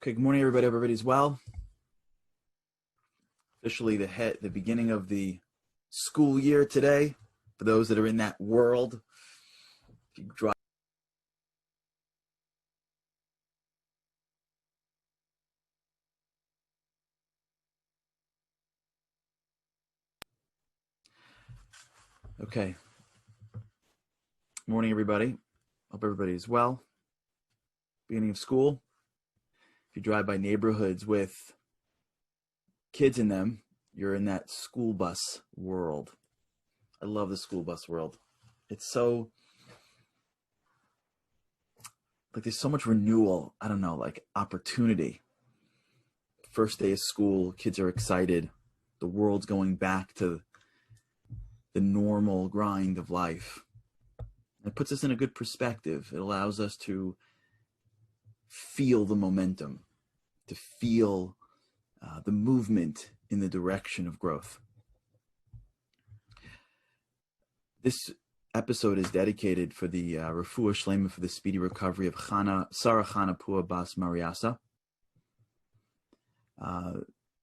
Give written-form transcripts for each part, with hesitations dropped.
Okay, good morning, everybody. Everybody's well. Officially the beginning of the school year today. For those that are in that world, if you drive. Okay. Morning, everybody. Hope everybody is well. Beginning of school. If you drive by neighborhoods with kids in them, you're in that school bus world. I love the school bus world. It's so, like, there's so much renewal. I don't know, like opportunity. First day of school, kids are excited. The world's going back to the normal grind of life. It puts us in a good perspective. It allows us to feel the momentum, to feel the movement in the direction of growth. This episode is dedicated for the Refuah Shlema, for the speedy recovery of Sarah Chana Pua Bas Mariasa.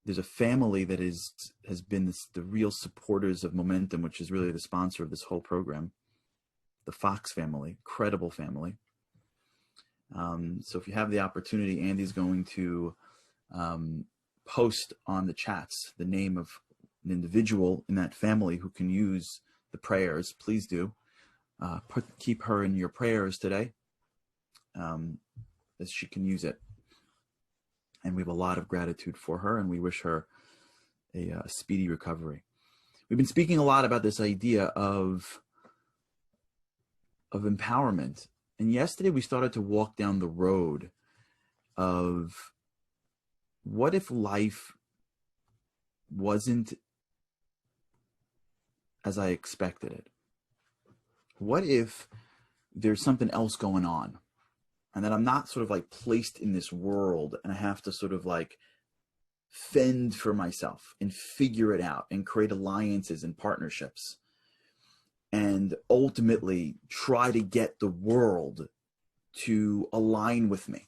There's a family that has been the real supporters of Momentum, which is really the sponsor of this whole program. The Fox family, incredible family. So if you have the opportunity, Andy's going to post on the chats the name of an individual in that family who can use the prayers. Please do. Keep her in your prayers today, as she can use it. And we have a lot of gratitude for her, and we wish her a speedy recovery. We've been speaking a lot about this idea of empowerment. And yesterday we started to walk down the road of what if life wasn't as I expected it? What if there's something else going on and that I'm not sort of like placed in this world and I have to sort of like fend for myself and figure it out and create alliances and partnerships and ultimately try to get the world to align with me?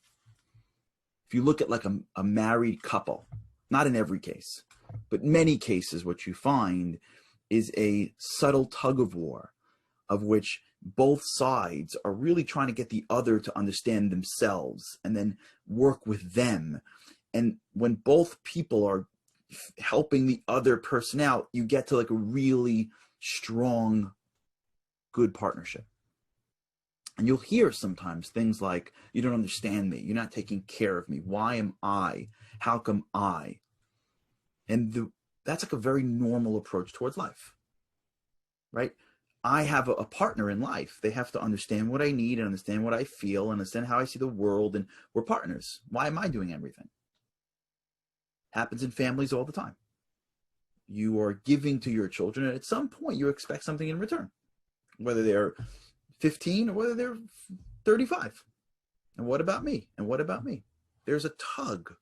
If you look at like a married couple, not in every case, but many cases, what you find is a subtle tug of war of which both sides are really trying to get the other to understand themselves and then work with them. And when both people are helping the other person out, you get to like a really strong, good partnership. And you'll hear sometimes things like, you don't understand me. You're not taking care of me. Why am I? How come I? And that's like a very normal approach towards life, right? I have a partner in life. They have to understand what I need and understand what I feel, understand how I see the world, and we're partners. Why am I doing everything? Happens in families all the time. You are giving to your children, and at some point you expect something in return, whether they're 15 or whether they're 35. And what about me? And what about me? There's a tug.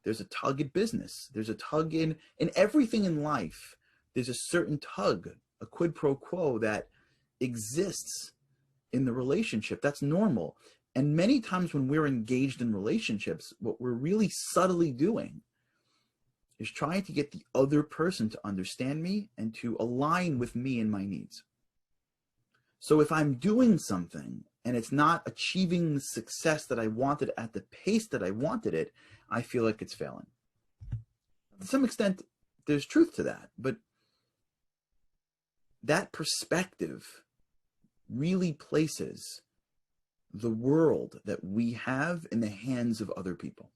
There's a tug in business. There's a tug in everything in life. There's a certain tug, a quid pro quo that exists in the relationship. That's normal. And many times when we're engaged in relationships, what we're really subtly doing is trying to get the other person to understand me and to align with me and my needs. So if I'm doing something and it's not achieving the success that I wanted at the pace that I wanted it, I feel like it's failing. To some extent, there's truth to that, but that perspective really places the world that we have in the hands of other people.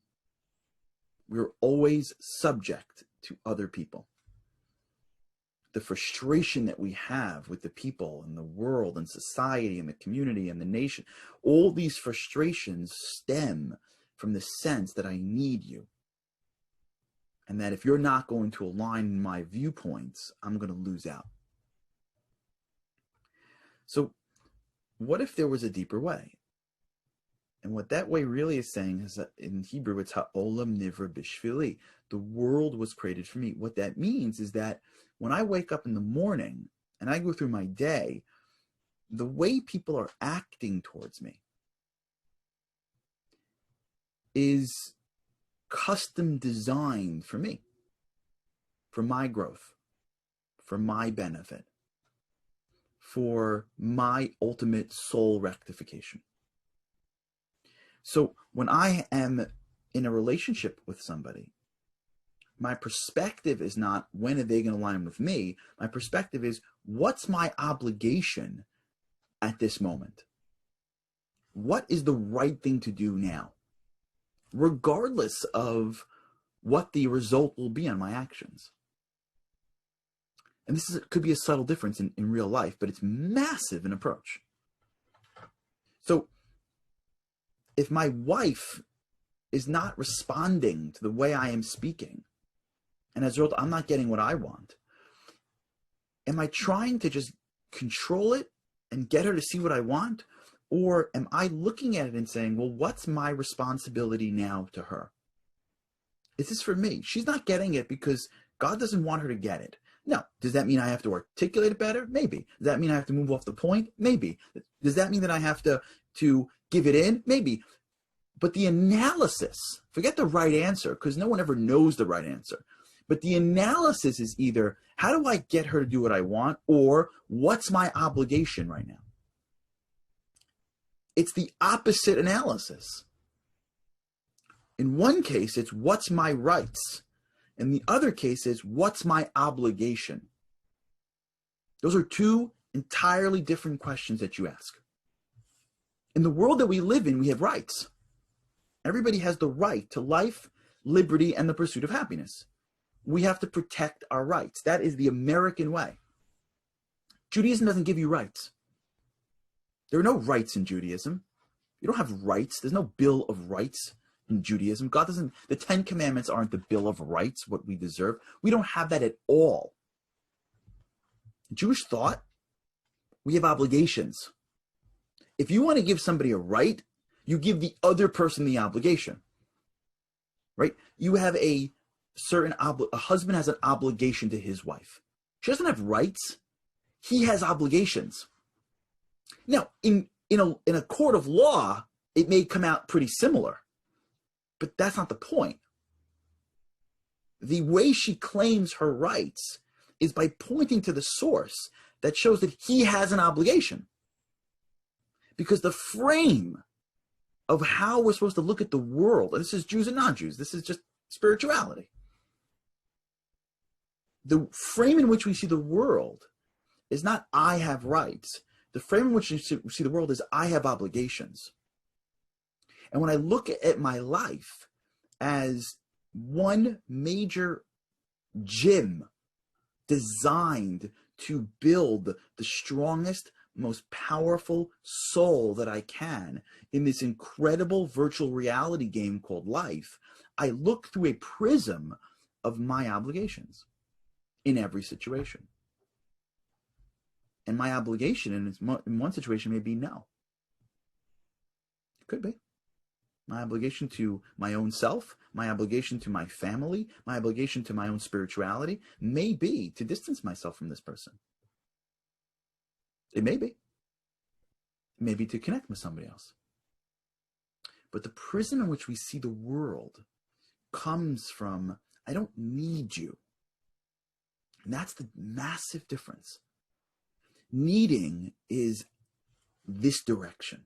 We're always subject to other people. The frustration that we have with the people and the world and society and the community and the nation, all these frustrations stem from the sense that I need you. And that if you're not going to align in my viewpoints, I'm going to lose out. So what if there was a deeper way? And what that way really is saying is that in Hebrew, it's ha'olam nivra bishvili. The world was created for me. What that means is that when I wake up in the morning and I go through my day, the way people are acting towards me is custom designed for me, for my growth, for my benefit, for my ultimate soul rectification. So when I am in a relationship with somebody, my perspective is not when are they going to align with me. My perspective is what's my obligation at this moment? What is the right thing to do now? Regardless of what the result will be on my actions. And could be a subtle difference in real life, but it's massive in approach. So if my wife is not responding to the way I am speaking, and as a result, I'm not getting what I want, am I trying to just control it and get her to see what I want? Or am I looking at it and saying, well, what's my responsibility now to her? Is this for me? She's not getting it because God doesn't want her to get it. No. Does that mean I have to articulate it better? Maybe. Does that mean I have to move off the point? Maybe. Does that mean that I have to give it in? Maybe. But the analysis, forget the right answer, because no one ever knows the right answer. But the analysis is either, how do I get her to do what I want? Or what's my obligation right now? It's the opposite analysis. In one case, it's what's my rights. In the other case, it's what's my obligation. Those are two entirely different questions that you ask. In the world that we live in, we have rights. Everybody has the right to life, liberty, and the pursuit of happiness. We have to protect our rights. That is the American way. Judaism doesn't give you rights. There are no rights in Judaism. You don't have rights. There's no Bill of Rights in Judaism. God doesn't, the 10 Commandments aren't the Bill of Rights, what we deserve. We don't have that at all. Jewish thought, we have obligations. If you want to give somebody a right, you give the other person the obligation, right? You have a husband has an obligation to his wife. She doesn't have rights. He has obligations. Now, in a court of law, it may come out pretty similar, but that's not the point. The way she claims her rights is by pointing to the source that shows that he has an obligation. Because the frame of how we're supposed to look at the world, and this is Jews and non-Jews, this is just spirituality. The frame in which we see the world is not I have rights. The frame in which we see the world is I have obligations. And when I look at my life as one major gym designed to build the strongest, most powerful soul that I can in this incredible virtual reality game called life, I look through a prism of my obligations in every situation. And my obligation in one situation may be no. It could be. My obligation to my own self, my obligation to my family, my obligation to my own spirituality may be to distance myself from this person. It may be. It may be to connect with somebody else. But the prism in which we see the world comes from, I don't need you. And that's the massive difference. Needing is this direction.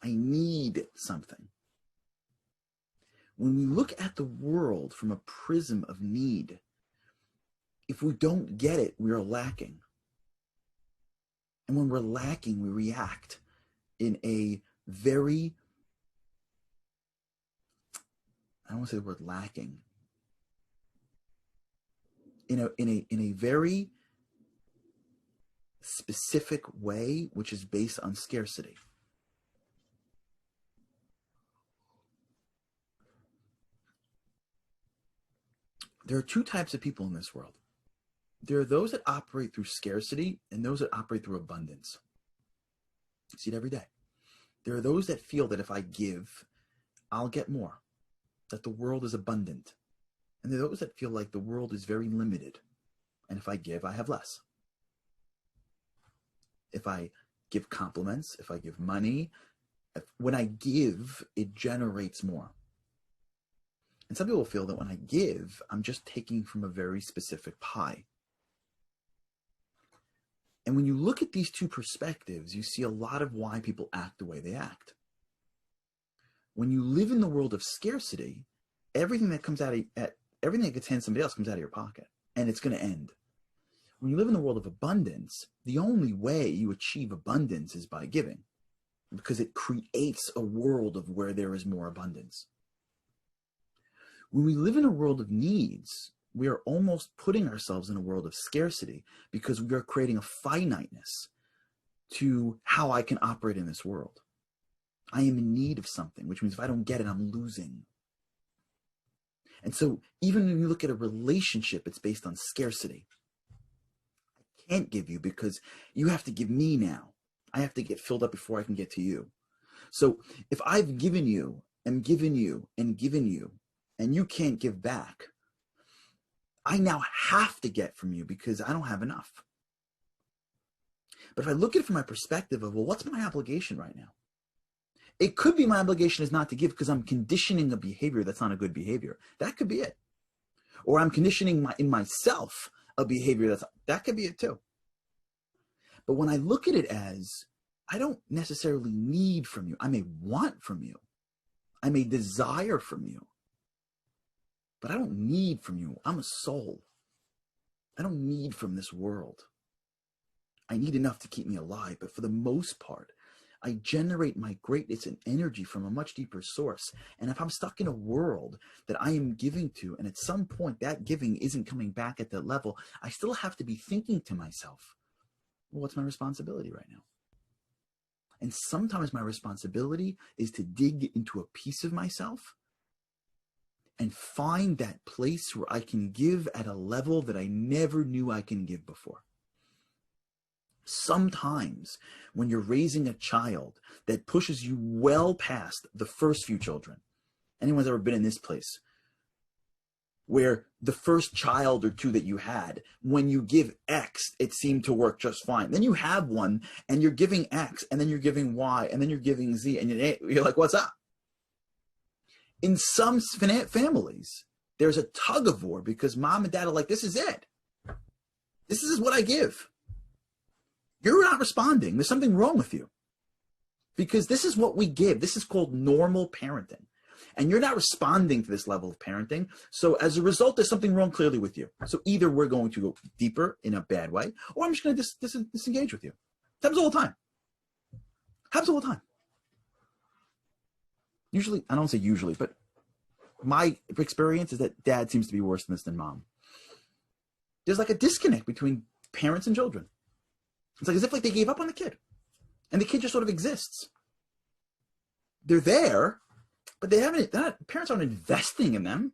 I need something. When we look at the world from a prism of need, if we don't get it, we are lacking. And when we're lacking, we react in a very, I don't want to say the word lacking, in a very specific way, which is based on scarcity. There are two types of people in this world. There are those that operate through scarcity and those that operate through abundance. You see it every day. There are those that feel that if I give, I'll get more, that the world is abundant. And there are those that feel like the world is very limited, and if I give, I have less. If I give compliments, if I give money, When I give, it generates more. And some people feel that when I give, I'm just taking from a very specific pie. And when you look at these two perspectives, you see a lot of why people act the way they act. When you live in the world of scarcity, everything that comes out of everything that gets handed to somebody else comes out of your pocket, and it's going to end. When you live in the world of abundance, the only way you achieve abundance is by giving, because it creates a world of where there is more abundance. When we live in a world of needs, we are almost putting ourselves in a world of scarcity because we are creating a finiteness to how I can operate in this world. I am in need of something, which means if I don't get it, I'm losing. And so even when you look at a relationship, it's based on scarcity. I can't give you because you have to give me now. I have to get filled up before I can get to you. So if I've given you and given you and given you, and you can't give back, I now have to get from you because I don't have enough. But if I look at it from my perspective of, well, what's my obligation right now? It could be my obligation is not to give because I'm conditioning a behavior that's not a good behavior. That could be it. Or I'm conditioning in myself a behavior that could be it too. But when I look at it as, I don't necessarily need from you. I may want from you. I may desire from you. But I don't need from you. I'm a soul. I don't need from this world. I need enough to keep me alive. But for the most part, I generate my greatness and energy from a much deeper source. And if I'm stuck in a world that I am giving to, and at some point that giving isn't coming back at that level, I still have to be thinking to myself, well, what's my responsibility right now? And sometimes my responsibility is to dig into a piece of myself and find that place where I can give at a level that I never knew I can give before. Sometimes when you're raising a child that pushes you well past the first few children, anyone's ever been in this place, where the first child or two that you had, when you give X, it seemed to work just fine. Then you have one and you're giving X, and then you're giving Y, and then you're giving Z, and you're like, what's up? In some families, there's a tug of war because mom and dad are like, this is it. This is what I give. You're not responding. There's something wrong with you. Because this is what we give. This is called normal parenting. And you're not responding to this level of parenting. So as a result, there's something wrong clearly with you. So either we're going to go deeper in a bad way, or I'm just going to disengage with you. It happens all the time. Happens all the time. Usually, I don't say usually, but my experience is that dad seems to be worse than this than mom. There's like a disconnect between parents and children. It's like as if like they gave up on the kid, and the kid just sort of exists. They're there, but parents aren't investing in them.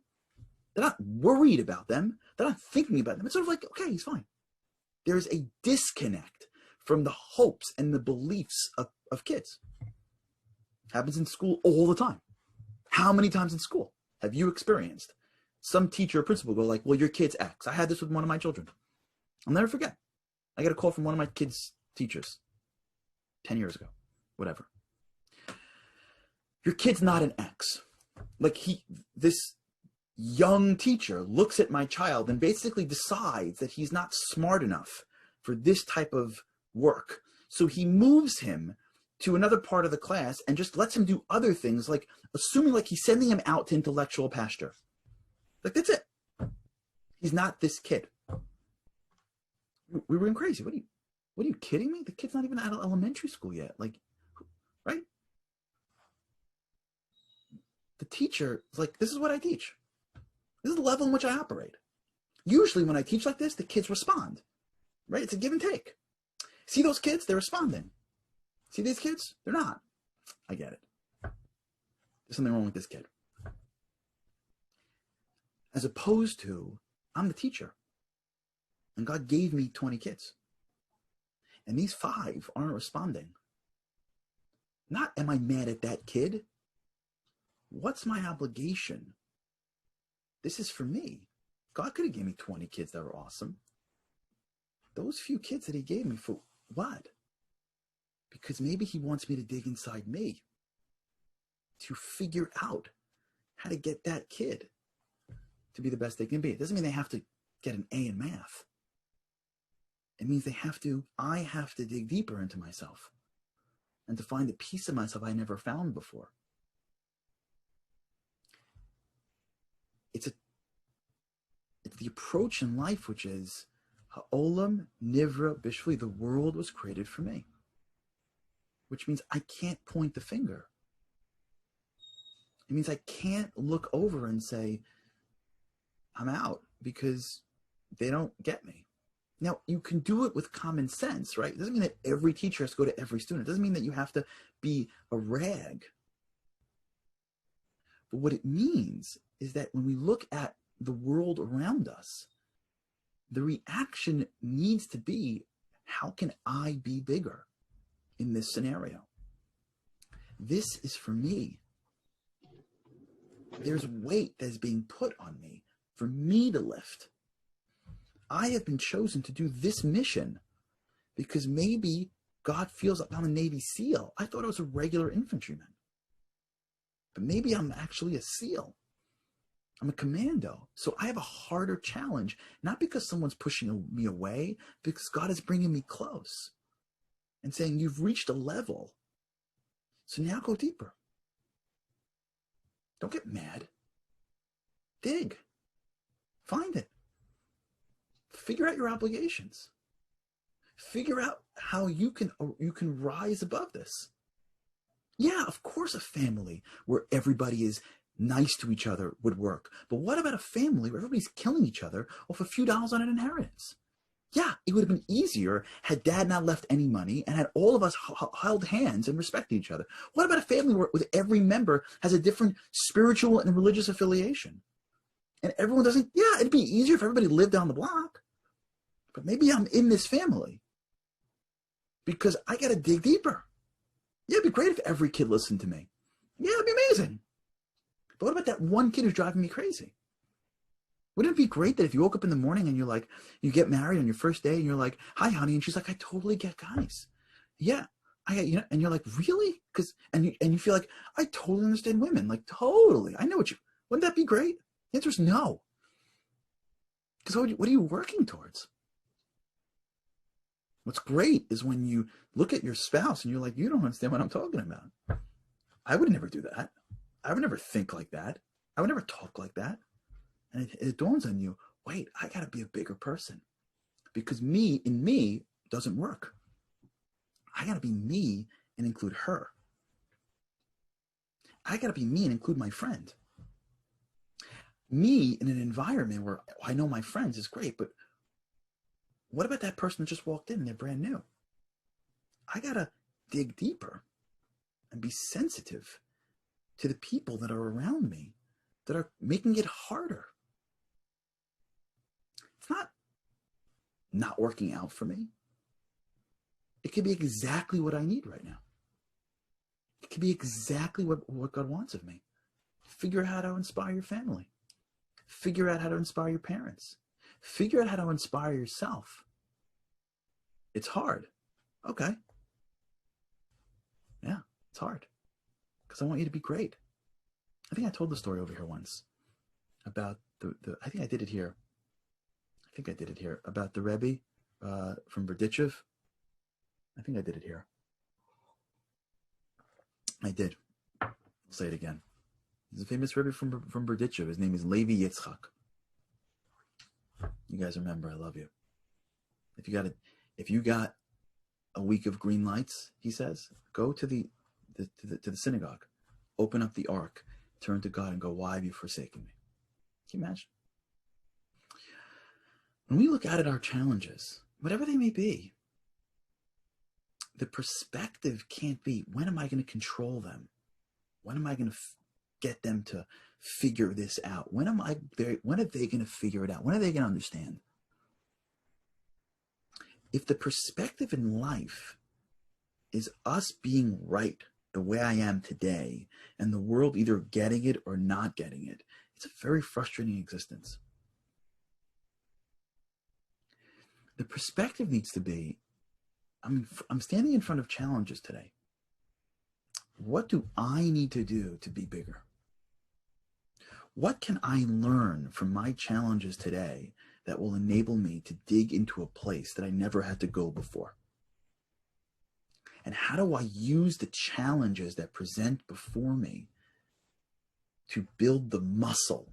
They're not worried about them. They're not thinking about them. It's sort of like, okay, he's fine. There's a disconnect from the hopes and the beliefs of kids. Happens in school all the time. How many times in school have you experienced some teacher or principal go like, well, your kid's X? I had this with one of my children. I'll never forget. I got a call from one of my kids' teachers 10 years ago, whatever. Your kid's not an X. Like this young teacher looks at my child and basically decides that he's not smart enough for this type of work. So he moves him to another part of the class and just lets him do other things, like assuming like he's sending him out to intellectual pasture. Like, that's it. He's not this kid. We were going crazy. What are you kidding me? The kid's not even out of elementary school yet. Like, right? The teacher is like, this is what I teach. This is the level in which I operate. Usually when I teach like this, the kids respond, right? It's a give and take. See those kids? They're responding. See these kids? They're not. I get it. There's something wrong with this kid. As opposed to, I'm the teacher. And God gave me 20 kids. And these 5 aren't responding. Not, am I mad at that kid? What's my obligation? This is for me. God could have given me 20 kids that were awesome. Those few kids that he gave me, for what? Because maybe he wants me to dig inside me. to figure out how to get that kid to be the best they can be. It doesn't mean they have to get an A in math. It means I have to dig deeper into myself and to find a piece of myself I never found before. It's the approach in life, which is Ha'olam Nivra Bishvili, the world was created for me. Which means I can't point the finger. It means I can't look over and say, I'm out because they don't get me. Now, you can do it with common sense, right? It doesn't mean that every teacher has to go to every student. It doesn't mean that you have to be a rag. But what it means is that when we look at the world around us, the reaction needs to be, how can I be bigger in this scenario? This is for me. There's weight that is being put on me for me to lift. I have been chosen to do this mission because maybe God feels like I'm a Navy SEAL. I thought I was a regular infantryman. But maybe I'm actually a SEAL. I'm a commando. So I have a harder challenge, not because someone's pushing me away, because God is bringing me close and saying, you've reached a level. So now go deeper. Don't get mad. Dig. Find it. Figure out your obligations. Figure out how you can rise above this. Yeah, of course a family where everybody is nice to each other would work. But what about a family where everybody's killing each other off a few dollars on an inheritance? Yeah, it would have been easier had dad not left any money and had all of us held hands and respected each other. What about a family where every member has a different spiritual and religious affiliation? And everyone doesn't, yeah, it'd be easier if everybody lived down the block. But maybe I'm in this family because I got to dig deeper. Yeah, it'd be great if every kid listened to me. Yeah, it'd be amazing. But what about that one kid who's driving me crazy? Wouldn't it be great that if you woke up in the morning and you're like, you get married on your first day and you're like, hi, honey. And she's like, I totally get guys. Yeah. And you're like, really? And you feel like, I totally understand women. Like, totally. I know wouldn't that be great? The answer is no. Because what are you working towards? What's great is when you look at your spouse and you're like, you don't understand what I'm talking about. I would never do that. I would never think like that. I would never talk like that. And it dawns on you, wait, I got to be a bigger person because me in me doesn't work. I got to be me and include her. I got to be me and include my friend. Me in an environment where I know my friends is great, but what about that person that just walked in and they're brand new? I got to dig deeper and be sensitive to the people that are around me that are making it harder. It's not working out for me. It could be exactly what I need right now. It could be exactly what God wants of me. Figure out how to inspire your family. Figure out how to inspire your parents. Figure out how to inspire yourself. It's hard. Okay. Yeah, it's hard. Because I want you to be great. I think I told the story over here once about I think I did it here. About the Rebbe from Berdichev. I think I did it here. I did. I'll say it again. He's a famous Rebbe from Berdichev. His name is Levi Yitzchak. You guys remember, I love you. If you got a week of green lights, he says, go to the synagogue, open up the ark, turn to God and go, why have you forsaken me? Can you imagine? When we look out at our challenges, whatever they may be, the perspective can't be, when am I going to control them? When am I going to get them to figure this out? When are they going to figure it out? When are they going to understand? If the perspective in life is us being right the way I am today, and the world either getting it or not getting it, it's a very frustrating existence. The perspective needs to be, I'm standing in front of challenges today. what do I need to do to be bigger? What can I learn from my challenges today that will enable me to dig into a place that I never had to go before? And how do I use the challenges that present before me to build the muscle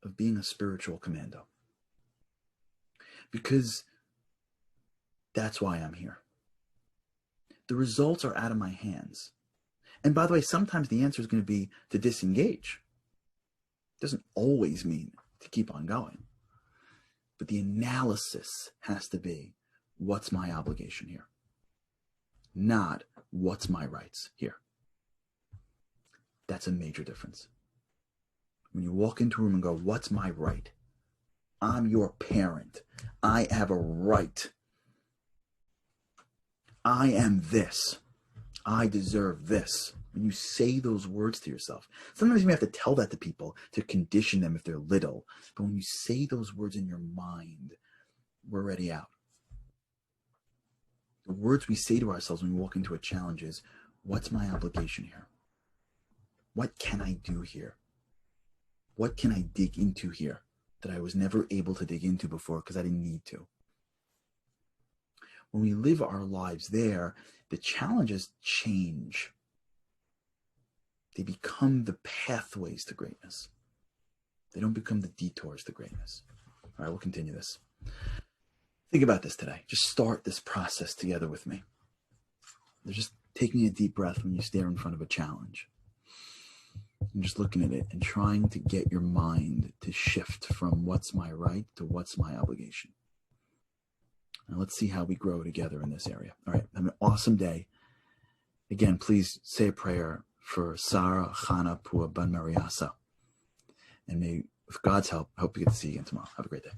of being a spiritual commando? Because that's why I'm here. The results are out of my hands. And by the way, sometimes the answer is going to be to disengage. It doesn't always mean to keep on going. But the analysis has to be, what's my obligation here? Not what's my rights here. That's a major difference. When you walk into a room and go, what's my right? I'm your parent. I have a right. I am this. I deserve this. When you say those words to yourself, sometimes you may have to tell that to people to condition them if they're little. But when you say those words in your mind, we're already out. The words we say to ourselves when we walk into a challenge is, what's my obligation here? What can I do here? What can I dig into here that I was never able to dig into before because I didn't need to? When we live our lives there, the challenges change. They become the pathways to greatness. They don't become the detours to greatness. All right, we'll continue this. Think about this today. Just start this process together with me. They're just taking a deep breath when you stare in front of a challenge. And just looking at it and trying to get your mind to shift from what's my right to what's my obligation. Now let's see how we grow together in this area. All right, have an awesome day. Again, please say a prayer for Sarah Chana Pua Ban Mariasa. And may, with God's help, I hope we get to see you again tomorrow. Have a great day.